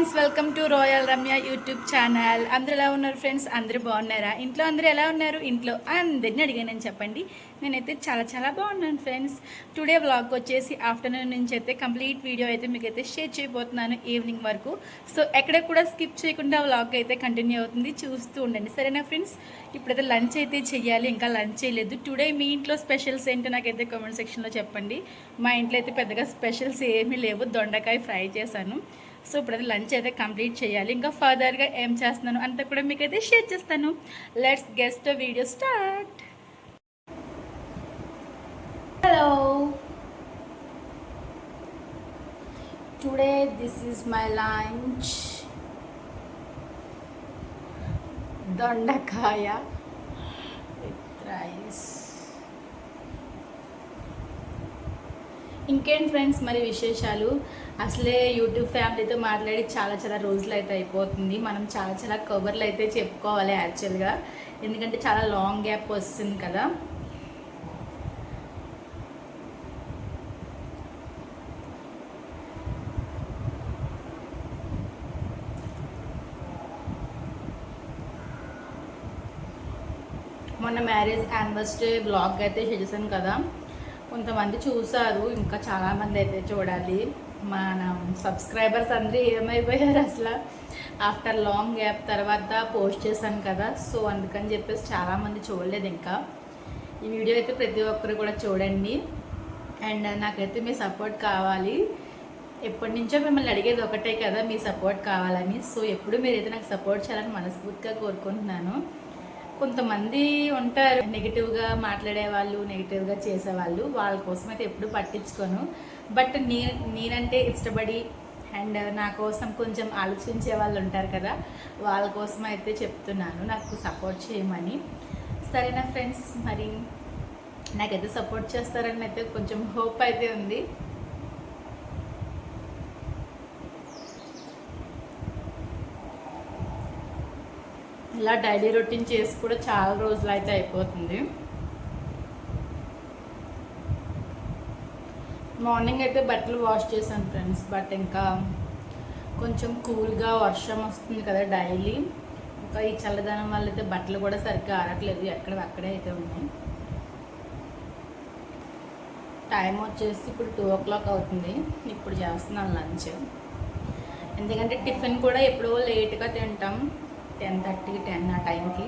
Friends, welcome to royal Ramya YouTube channel. అందరూ ఎలా ఉన్నారు ఫ్రెండ్స్? అందరూ బాగున్నారా? ఇంట్లో అందరూ ఎలా ఉన్నారు? ఇంట్లో అందరినీ అడిగానని చెప్పండి. నేనైతే చాలా చాలా బాగున్నాను ఫ్రెండ్స్. టుడే వ్లాగ్ వచ్చేసి ఆఫ్టర్నూన్ నుంచి అయితే కంప్లీట్ వీడియో అయితే మీకైతే షేర్ చేయబోతున్నాను ఈవినింగ్ వరకు. సో ఎక్కడ కూడా స్కిప్ చేయకుండా వ్లాగ్ అయితే కంటిన్యూ అవుతుంది, చూస్తూ ఉండండి సరేనా ఫ్రెండ్స్. ఇప్పుడైతే లంచ్ అయితే చెయ్యాలి, ఇంకా లంచ్ చేయలేదు. టుడే మీ ఇంట్లో స్పెషల్స్ ఏంటో నాకైతే కామెంట్ సెక్షన్లో చెప్పండి. మా ఇంట్లో అయితే పెద్దగా స్పెషల్స్ ఏమీ లేవు, దొండకాయ ఫ్రై చేశాను. సో ఇప్పుడైతే లంచ్ అయితే కంప్లీట్ చేయాలి. ఇంకా ఫర్దర్గా ఏం చేస్తున్నాను అంతా కూడా మీకైతే షేర్ చేస్తాను. Let's get the video start. Hello, today this is my lunch. దొండకాయ విత్ రైస్. ఇంకేంటి ఫ్రెండ్స్ మరి విశేషాలు? అసలే యూట్యూబ్ ఫ్యామిలీతో మాట్లాడి చాలా చాలా రోజులు అయితే అయిపోతుంది. మనం చాలా చాలా కవర్లు అయితే చెప్పుకోవాలి యాక్చువల్గా, ఎందుకంటే చాలా లాంగ్ గ్యాప్ వస్తుంది కదా. మొన్న మ్యారేజ్ యానివర్సరీ బ్లాగ్ అయితే చేశాను కదా, కొంతమంది చూసారు, ఇంకా చాలామంది అయితే చూడాలి. మన సబ్స్క్రైబర్స్ అందరూ ఏమైపోయారు అసలు. ఆఫ్టర్ లాంగ్ గ్యాప్ తర్వాత పోస్ట్ చేశాను కదా, సో అందుకని చెప్పేసి చాలామంది చూడలేదు. ఇంకా ఈ వీడియో అయితే ప్రతి ఒక్కరు కూడా చూడండి. అండ్ నాకైతే మీ సపోర్ట్ కావాలి. ఎప్పటి నుంచో మిమ్మల్ని అడిగేది ఒకటే కదా, మీ సపోర్ట్ కావాలని. సో ఎప్పుడు మీరైతే నాకు సపోర్ట్ చేయాలని మనస్ఫూర్తిగా కోరుకుంటున్నాను. కొంతమంది ఉంటారు నెగిటివ్గా మాట్లాడే వాళ్ళు, నెగిటివ్గా చేసేవాళ్ళు, వాళ్ళ కోసం అయితే ఎప్పుడు పట్టించుకోను. బట్ నేనంటే ఇష్టపడి అండ్ నా కోసం కొంచెం ఆలోచించే వాళ్ళు ఉంటారు కదా, వాళ్ళ కోసం అయితే చెప్తున్నాను నాకు సపోర్ట్ చేయమని. సరేనా ఫ్రెండ్స్, మరి నాకైతే సపోర్ట్ చేస్తారని అయితే కొంచెం హోప్ అయితే ఉంది. ఇలా డైలీ రొటీన్ చేసి కూడా చాలా రోజులు అయితే అయిపోతుంది. మార్నింగ్ అయితే బట్టలు వాష్ చేశాను ఫ్రెండ్స్, బట్ ఇంకా కొంచెం కూల్గా వర్షం వస్తుంది కదా డైలీ. ఇంకా ఈ చల్లదనం వల్ల అయితే బట్టలు కూడా సరిగ్గా ఆరట్లేదు, అక్కడే అయితే ఉన్నాయి. టైం వచ్చేసి ఇప్పుడు 2 o'clock అవుతుంది. ఇప్పుడు చేస్తున్నాను లంచ్, ఎందుకంటే టిఫిన్ కూడా ఎప్పుడో లేట్గా తింటాం, 10:30, 10 ఆ టైంకి.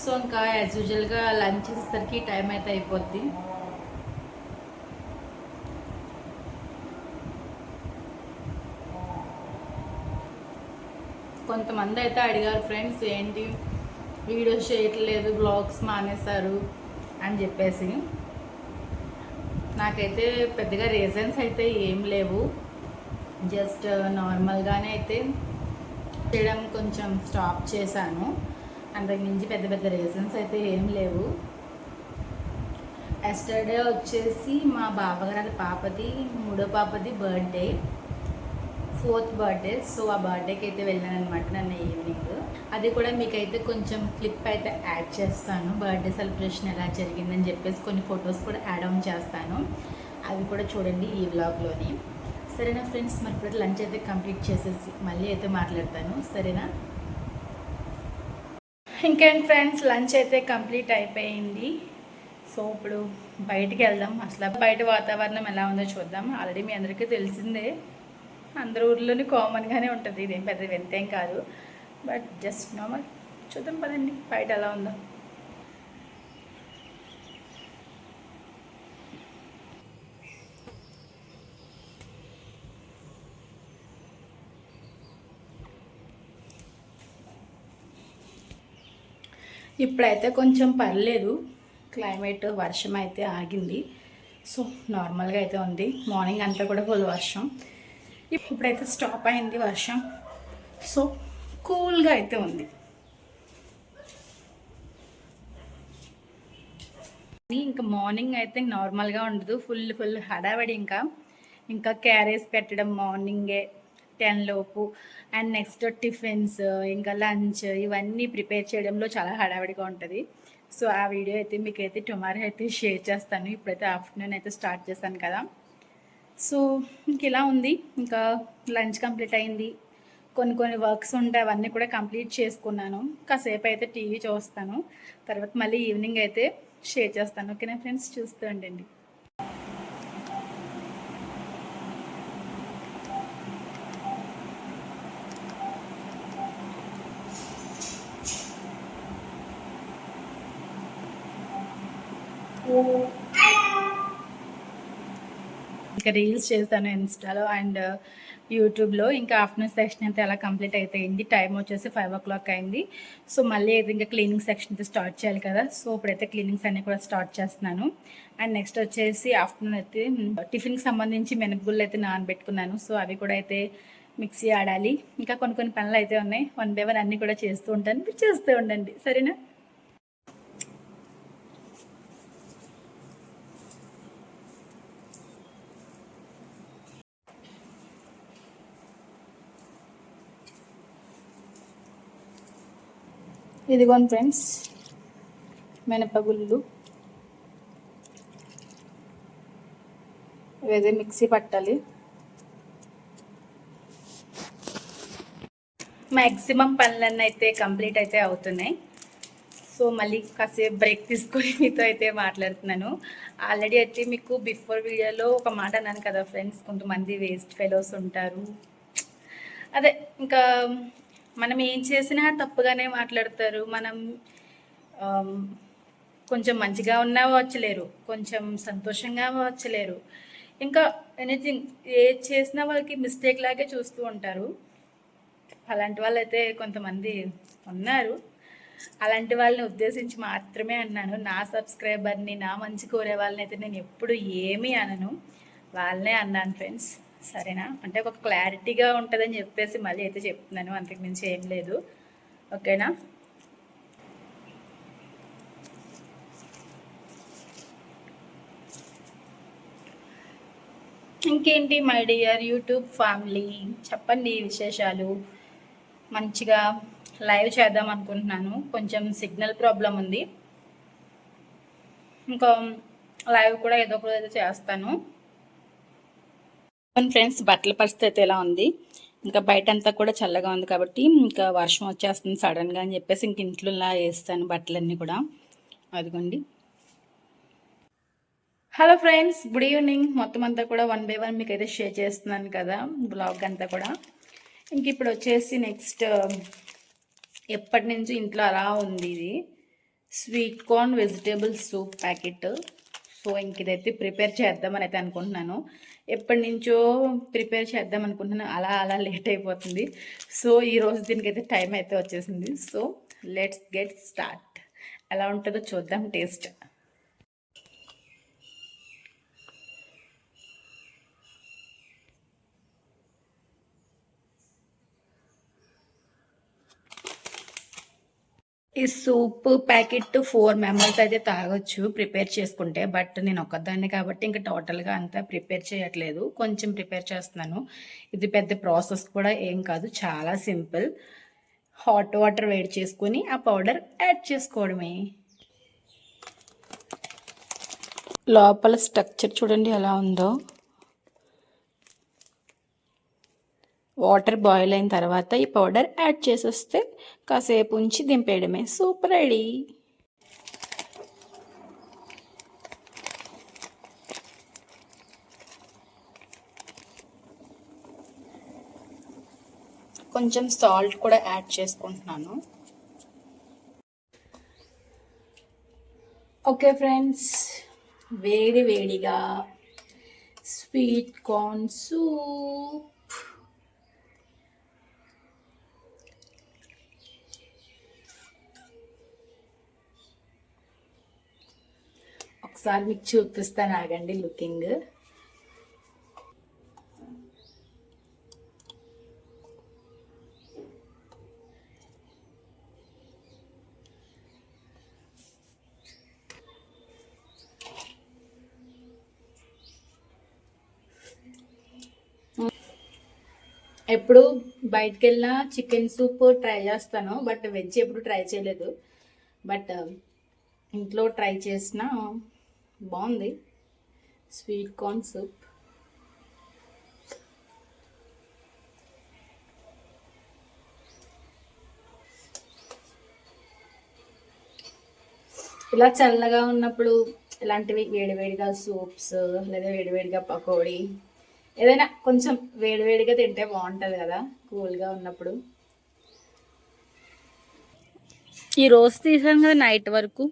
సో ఇంకా యాజ్ యూజువల్గా లంచ్ చేసేసరికి టైం అయితే అయిపోద్ది. కొంతమంది అయితే అడిగారు ఫ్రెండ్స్, ఏంటి వీడియోస్ చేయట్లేదు, బ్లాగ్స్ మానేశారు అని చెప్పేసి. నాకైతే పెద్దగా రీజన్స్ అయితే ఏం లేవు, జస్ట్ నార్మల్గానే అయితే చేయడం కొంచెం స్టాప్ చేశాను. అంతకు మించి పెద్ద పెద్ద రీజన్స్ అయితే ఏం లేవు. ఎస్టర్డే వచ్చేసి మా బావగారి పాపది, 3వ పాపది బర్త్డే, 4th బర్త్డే. సో ఆ బర్త్డేకి అయితే వెళ్ళాను అనమాట నన్ను ఈవినింగ్. అది కూడా మీకైతే కొంచెం క్లిప్ అయితే యాడ్ చేస్తాను, బర్త్డే సెలబ్రేషన్ ఎలా జరిగిందని చెప్పేసి కొన్ని ఫొటోస్ కూడా యాడ్ ఆన్ చేస్తాను, అవి కూడా చూడండి ఈ వ్లాగ్లోని. సరేనా ఫ్రెండ్స్, మరి ఇప్పుడు లంచ్ అయితే కంప్లీట్ చేసేసి మళ్ళీ అయితే మాట్లాడతాను, సరేనా? ఇంకేంటి ఫ్రెండ్స్, లంచ్ అయితే కంప్లీట్ అయిపోయింది. సో ఇప్పుడు బయటికి వెళ్దాం. అసలు బయట వాతావరణం ఎలా ఉందో చూద్దాం. ఆల్రెడీ మీ అందరికీ తెలిసిందే, అందరి ఊర్లోని కామన్గానే ఉంటుంది, ఇదేం పెద్ద వింతేం కాదు, బట్ జస్ట్ నార్మల్. చూద్దాం పదండి బయట ఎలా ఉందో. ఇప్పుడైతే కొంచెం పర్లేదు, క్లైమేట్, వర్షం అయితే ఆగింది. సో నార్మల్గా అయితే ఉంది. మార్నింగ్ అంతా కూడా ఫుల్ వర్షం, ఇప్పుడైతే స్టాప్ అయింది వర్షం. సో కూల్గా అయితే ఉంది. ఇంకా మార్నింగ్ అయితే నార్మల్గా ఉండదు, ఫుల్ హడావడి. ఇంకా క్యారేజ్ పెట్టడం మార్నింగే 10 లోపు, అండ్ నెక్స్ట్ టిఫిన్స్, ఇంకా లంచ్, ఇవన్నీ ప్రిపేర్ చేయడంలో చాలా హడావిడిగా ఉంటుంది. సో ఆ వీడియో అయితే మీకైతే టుమారో అయితే షేర్ చేస్తాను. ఇప్పుడైతే ఆఫ్టర్నూన్ అయితే స్టార్ట్ చేశాను కదా. సో ఇంక ఇలా ఉంది. ఇంకా లంచ్ కంప్లీట్ అయింది, కొన్ని కొన్ని వర్క్స్ ఉంటాయి, అవన్నీ కూడా కంప్లీట్ చేసుకున్నాను. కాసేపు అయితే టీవీ చూస్తాను, తర్వాత మళ్ళీ ఈవినింగ్ అయితే షేర్ చేస్తాను. ఓకేనా ఫ్రెండ్స్, చూస్తూ ఉండండి. ఇంకా రీల్స్ చేశాను ఇన్స్టాలో అండ్ యూట్యూబ్లో. ఇంకా ఆఫ్టర్నూన్ సెక్షన్ అయితే అలా కంప్లీట్ అయిపోయింది. టైం వచ్చేసి 5 o'clock అయింది. సో మళ్ళీ అయితే ఇంకా క్లీనింగ్ సెక్షన్ అయితే స్టార్ట్ చేయాలి కదా. సో ఇప్పుడైతే క్లీనింగ్స్ అన్నీ కూడా స్టార్ట్ చేస్తున్నాను. అండ్ నెక్స్ట్ వచ్చేసి ఆఫ్టర్నూన్ అయితే టిఫిన్కి సంబంధించి మినపగుళ్ళు అయితే నానబెట్టుకున్నాను. సో అవి కూడా అయితే మిక్సీ ఆడాలి. ఇంకా కొన్ని కొన్ని పనులు అయితే ఉన్నాయి. 1 by 1 అన్నీ కూడా చేస్తూ ఉంటాను, మీరు చేస్తూ ఉండండి, సరేనా. ఇదిగోండి ఫ్రెండ్స్, మినపగుళ్ళు ఇవైతే మిక్సీ పట్టాలి. మ్యాక్సిమం పనులన్నీ అయితే కంప్లీట్ అయితే అవుతున్నాయి. సో మళ్ళీ కాసేపు బ్రేక్ తీసుకొని మీతో అయితే మాట్లాడుతున్నాను. ఆల్రెడీ అయితే మీకు బిఫోర్ వీడియోలో ఒక మాట అన్నాను కదా ఫ్రెండ్స్, కొంతమంది వేస్ట్ ఫెలోస్ ఉంటారు. అదే ఇంకా మనం ఏం చేసినా తప్పుగానే మాట్లాడతారు. మనం కొంచెం మంచిగా ఉన్నా వచ్చలేరు, కొంచెం సంతోషంగా వచ్చలేరు, ఇంకా ఎనీథింగ్ ఏది చేసినా వాళ్ళకి మిస్టేక్ లాగే చూస్తూ ఉంటారు. అలాంటి వాళ్ళు అయితే కొంతమంది ఉన్నారు. అలాంటి వాళ్ళని ఉద్దేశించి మాత్రమే అన్నాను. నా సబ్స్క్రైబర్ని, నా మంచి కోరే వాళ్ళని అయితే నేను ఎప్పుడు ఏమీ అనను, వాళ్ళనే అన్నాను ఫ్రెండ్స్, సరేనా. అంటే ఒక క్లారిటీగా ఉంటుందని చెప్పేసి మళ్ళీ అయితే చెప్తున్నాను, అంతకు మించి ఏం లేదు, ఓకేనా. ఇంకేంటి మై డియర్ యూట్యూబ్ ఫ్యామిలీ, చెప్పండి విశేషాలు. మంచిగా లైవ్ చేద్దాం అనుకుంటున్నాను, కొంచెం సిగ్నల్ ప్రాబ్లం ఉంది. ఇంకా లైవ్ కూడా ఏదో ఒక రోజు చేస్తాను. ఫ్రెండ్స్, బట్టల పరిస్థితి అయితే ఎలా ఉంది, ఇంకా బయట అంతా కూడా చల్లగా ఉంది కాబట్టి ఇంకా వర్షం వచ్చేస్తుంది సడన్గా అని చెప్పేసి ఇంక ఇంట్లో వేస్తాను బట్టలన్నీ కూడా. అదిగోండి. Hello friends, good evening. మొత్తం అంతా కూడా 1 by 1 మీకు అయితే షేర్ చేస్తున్నాను కదా బ్లాగ్ అంతా కూడా. ఇంక ఇప్పుడు వచ్చేసి నెక్స్ట్ ఎప్పటి నుంచి ఇంట్లో అలా ఉంది ఇది sweet corn vegetable soup packet. So ఇంక ఇదైతే ప్రిపేర్ చేద్దామని అయితే అనుకుంటున్నాను. ఎప్పటి నుంచో ప్రిపేర్ చేద్దాం అనుకుంటున్నాను, అలా అలా లేట్ అయిపోతుంది. సో ఈరోజు దీనికైతే టైం అయితే వచ్చేసింది. So let's get start. ఎలా ఉంటుందో చూద్దాం టేస్ట్. ఈ సూప్ ప్యాకెట్ 4 members అయితే తాగొచ్చు ప్రిపేర్ చేసుకుంటే. బట్ నేను ఒక్కదాన్ని కాబట్టి ఇంకా టోటల్గా అంతా ప్రిపేర్ చేయట్లేదు, కొంచెం ప్రిపేర్ చేస్తున్నాను. ఇది పెద్ద ప్రాసెస్ కూడా ఏం కాదు, చాలా సింపుల్. హాట్ వాటర్ వేడి చేసుకొని ఆ పౌడర్ యాడ్ చేసుకోవడమే. లోపల స్ట్రక్చర్ చూడండి ఎలా ఉందో. వాటర్ బాయిల్ అయిన తర్వాత ఈ పౌడర్ యాడ్ చేసేస్తే కాసేపు ఉంచి దింపేయడమే, సూప్ రెడీ. కొంచెం సాల్ట్ కూడా యాడ్ చేసుకుంటున్నాను. ఓకే ఫ్రెండ్స్, వేడి వేడిగా స్వీట్ కార్న్ సూప్. ఒకసారి మీకు చూపిస్తాను, ఆగండి. లుకింగ్ ఎప్పుడు బయటకు వెళ్ళినా చికెన్ సూప్ ట్రై చేస్తాను, బట్ వెజ్ ఎప్పుడు ట్రై చేయలేదు. బట్ ఇంట్లో ట్రై చేసిన బాగుంది స్వీట్ కార్న్ సూప్. ఇలా చల్లగా ఉన్నప్పుడు ఇలాంటివి వేడివేడిగా సూప్స్ లేదా వేడివేడిగా పకోడీ ఏదైనా కొంచెం వేడివేడిగా తింటే బాగుంటుంది కదా కూల్గా ఉన్నప్పుడు. ఈ రోజు తీసాను కదా నైట్ వరకు,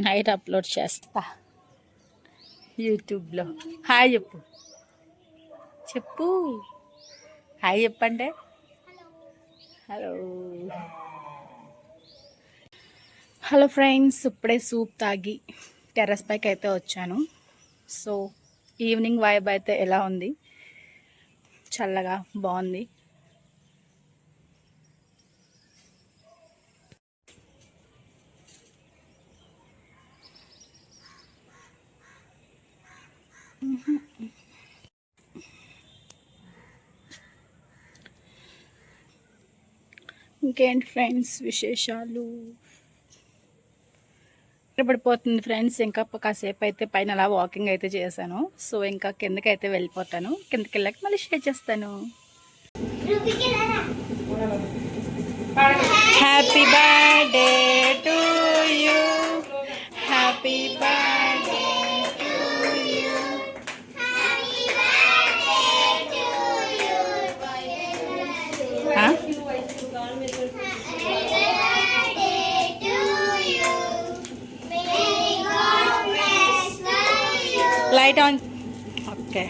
నైట్ అప్లోడ్ చేస్తా యూట్యూబ్లో. హాయ్ చెప్పు, చెప్పు హాయ్ చెప్పంటే. హలో హలో ఫ్రెండ్స్, ఇప్పుడే సూప్ తాగి టెర్రస్ పైకి అయితే వచ్చాను. సో ఈవినింగ్ వైబ్ అయితే ఎలా ఉంది? చల్లగా బాగుంది. ఇంకేంటి ఫ్రెండ్స్ విశేషాలు? పడిపోతుంది ఫ్రెండ్స్. ఇంకా కాసేపు అయితే పైన అలా వాకింగ్ అయితే చేశాను. సో ఇంకా కిందకి అయితే వెళ్ళిపోతాను. కిందకి వెళ్ళాక మళ్ళీ షేర్ చేస్తాను. Happy birthday to you, happy birthday to you. Light on. Okay.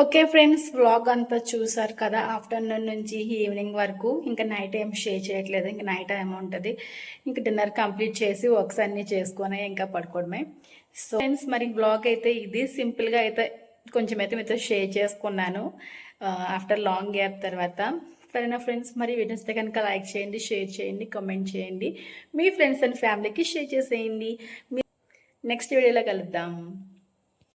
Okay friends, vlog అంతా చూసారు కదా. ఆఫ్టర్నూన్ నుంచి ఈవినింగ్ వరకు. ఇంకా నైట్ ఏం షేర్ చేయట్లేదు, ఇంకా నైట్ టైం ఉంటుంది. ఇంకా డిన్నర్ కంప్లీట్ చేసి వర్క్స్ అన్నీ చేసుకొని ఇంకా పడుకోవడమే. సో ఫ్రెండ్స్, మరి వ్లాగ్ అయితే ఇది సింపుల్గా అయితే కొంచెం అయితే మీతో షేర్ చేసుకున్నాను ఆఫ్టర్ లాంగ్ గ్యాప్ తర్వాత. సరేనా ఫ్రెండ్స్, మరి వీడియోస్ కనుక లైక్ చేయండి, షేర్ చేయండి, కామెంట్ చేయండి, మీ ఫ్రెండ్స్ అండ్ ఫ్యామిలీకి షేర్ చేసేయండి. నెక్స్ట్ వీడియోలో కలుద్దాం.